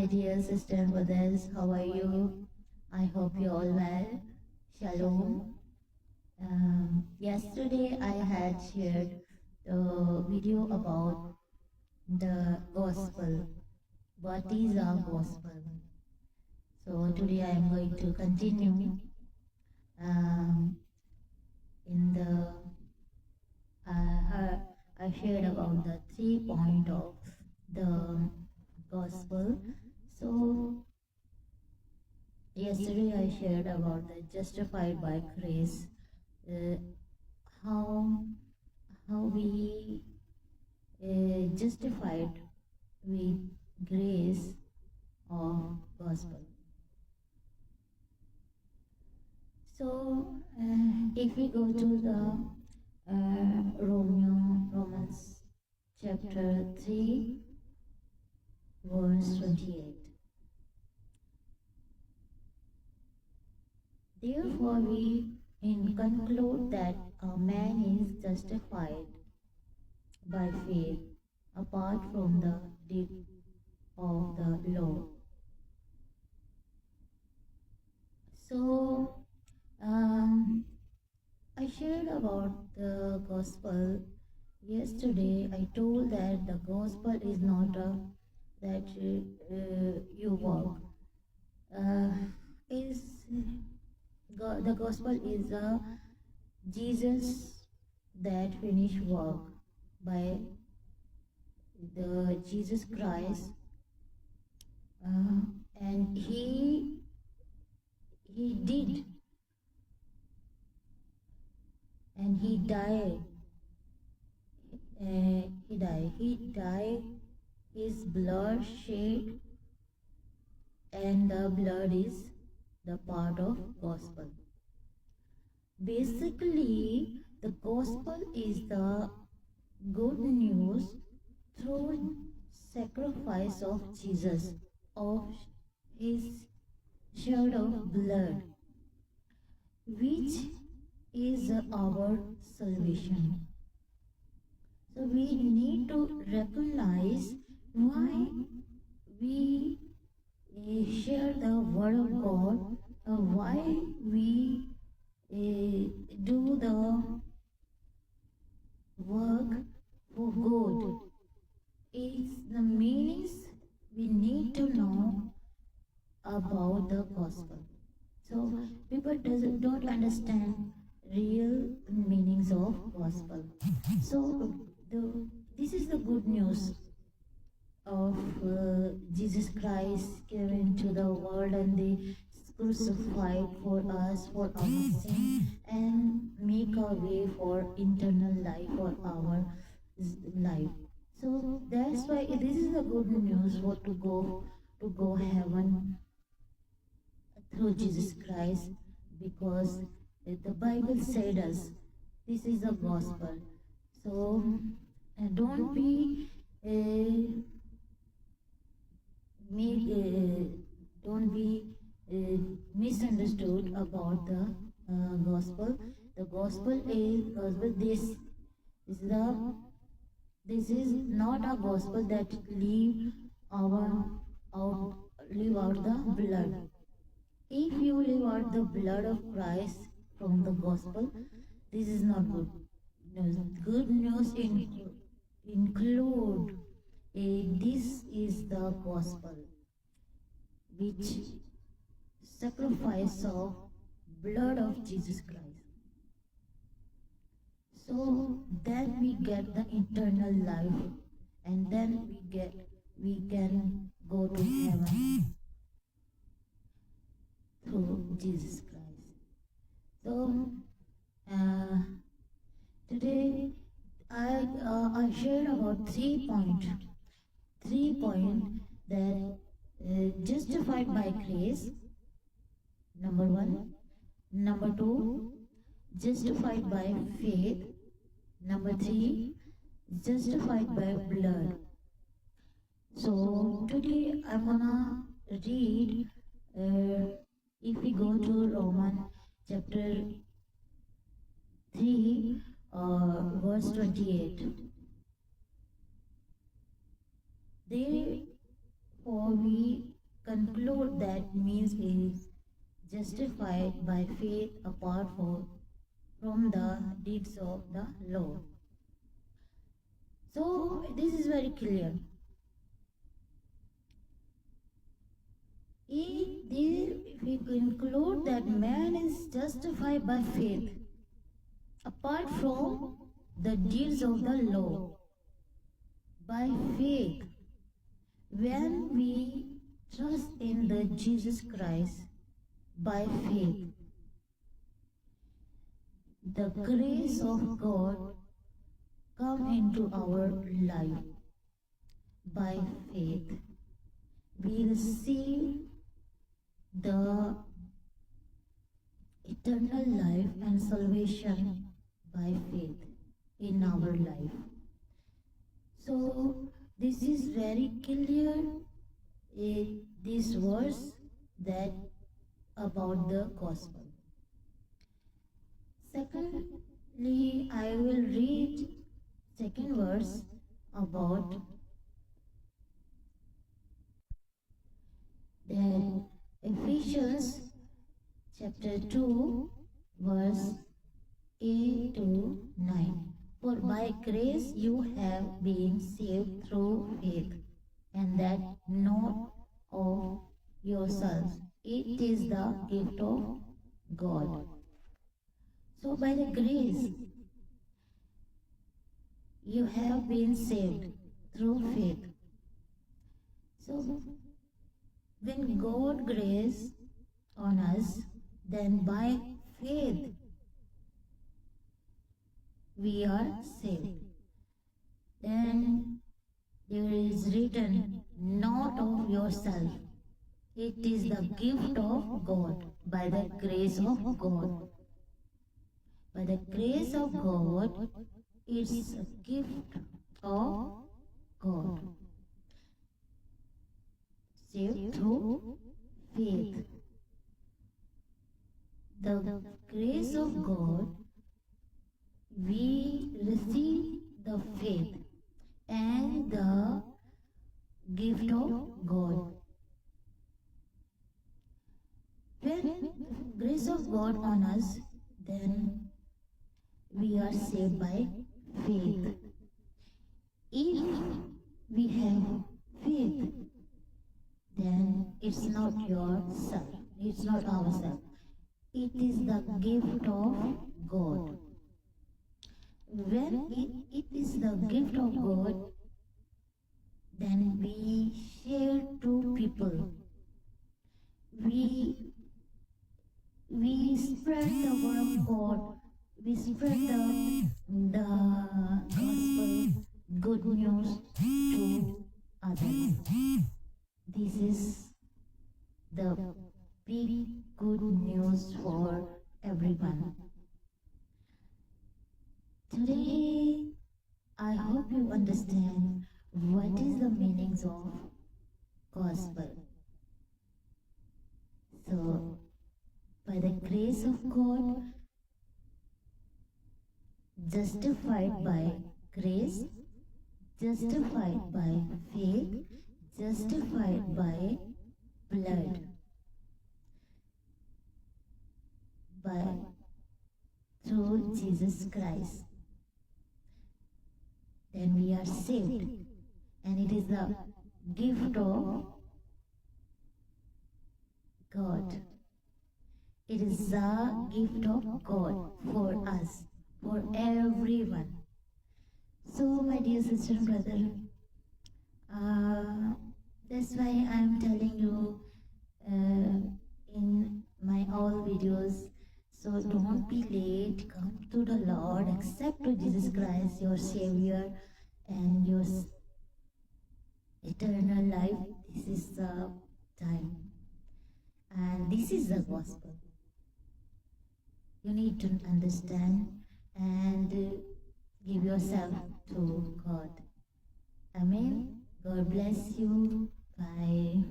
My dear sister and brothers, how are you? I hope you all well. Shalom. Yesterday I had shared the video about the gospel. What is our gospel? So today I am going to continue in the I shared about the 3 point of the gospel. So yesterday I shared about the justified by grace, how we justified with grace of gospel. So if we go to the Romans chapter 3 verse 28. Therefore we conclude that a man is justified by faith apart from the deed of the law. So I shared about the gospel yesterday. I told that the gospel is not that you walk. The gospel is Jesus that finished work by the Jesus Christ, and he did, and he died. He died. His blood shed, and the blood is the part of gospel. Basically, the gospel is the good news through sacrifice of Jesus, of his shed of blood, which is our salvation. So we need to recognize why we share the word of God, why we do the work for God. It's the meanings we need to know about the gospel. So people don't understand real meanings of gospel. So this is the good news of Jesus Christ came to the world, and they crucified for us, for our sin, and make a way for eternal life, for our life. So that's why this is the good news for to go heaven through Jesus Christ, because the Bible said us this is the gospel. So don't be misunderstood about the gospel. The gospel is this is not a gospel that leave out the blood. If you leave out the blood of Christ from the gospel, this is not good news. Good news include this is the gospel, which sacrifice of blood of Jesus Christ. So then we get the eternal life, and then we can go to heaven through Jesus Christ. So today I shared about 3 point that justified by grace, number 1. Number 2, justified by faith. Number 3, justified by blood. So today I'm gonna read, if we go to Romans chapter 3, verse 28. Therefore we conclude that means is justified by faith apart from the deeds of the law. So this is very clear. If we conclude that man is justified by faith apart from the deeds of the law, by faith, when we trust in the Jesus Christ by faith, the grace of God come into our life by faith. We receive the eternal life and salvation by faith in our life. So this is very clear in this verse that about the gospel. Secondly, I will read second verse about that Ephesians chapter 2 verse 8 to 9. For by grace you have been saved through faith, and that not of yourselves. It is the gift of God. So by the grace you have been saved through faith. So when God grace on us, then by faith we are saved. Then there is written, not of yourself. It is the gift of God, by the grace of God. By the grace of God, it's a gift of God. Saved through faith. The grace of God, we receive the faith and the gift of God. When grace of God on us, then we are saved by faith. If we have faith, then it's not yourself, it's not ourselves. It is the gift of God. When it is the gift of God, then we share to people. We spread the word of God. We spread the gospel, good news to others. This is the big good news for everyone. Today, I hope you understand what is the meanings of gospel. So, by the grace of God, justified by grace, justified by faith, justified by blood, by through Jesus Christ. Then we are saved, and it is the gift of God. It is the gift of God for us, for everyone. So, my dear sister and brother, that's why I am telling you in my all videos. So don't be late. Come to the Lord. Accept Jesus Christ, your Savior, and your eternal life. This is the time, and this is the gospel. You need to understand and give yourself to God. Amen. God bless you. Bye.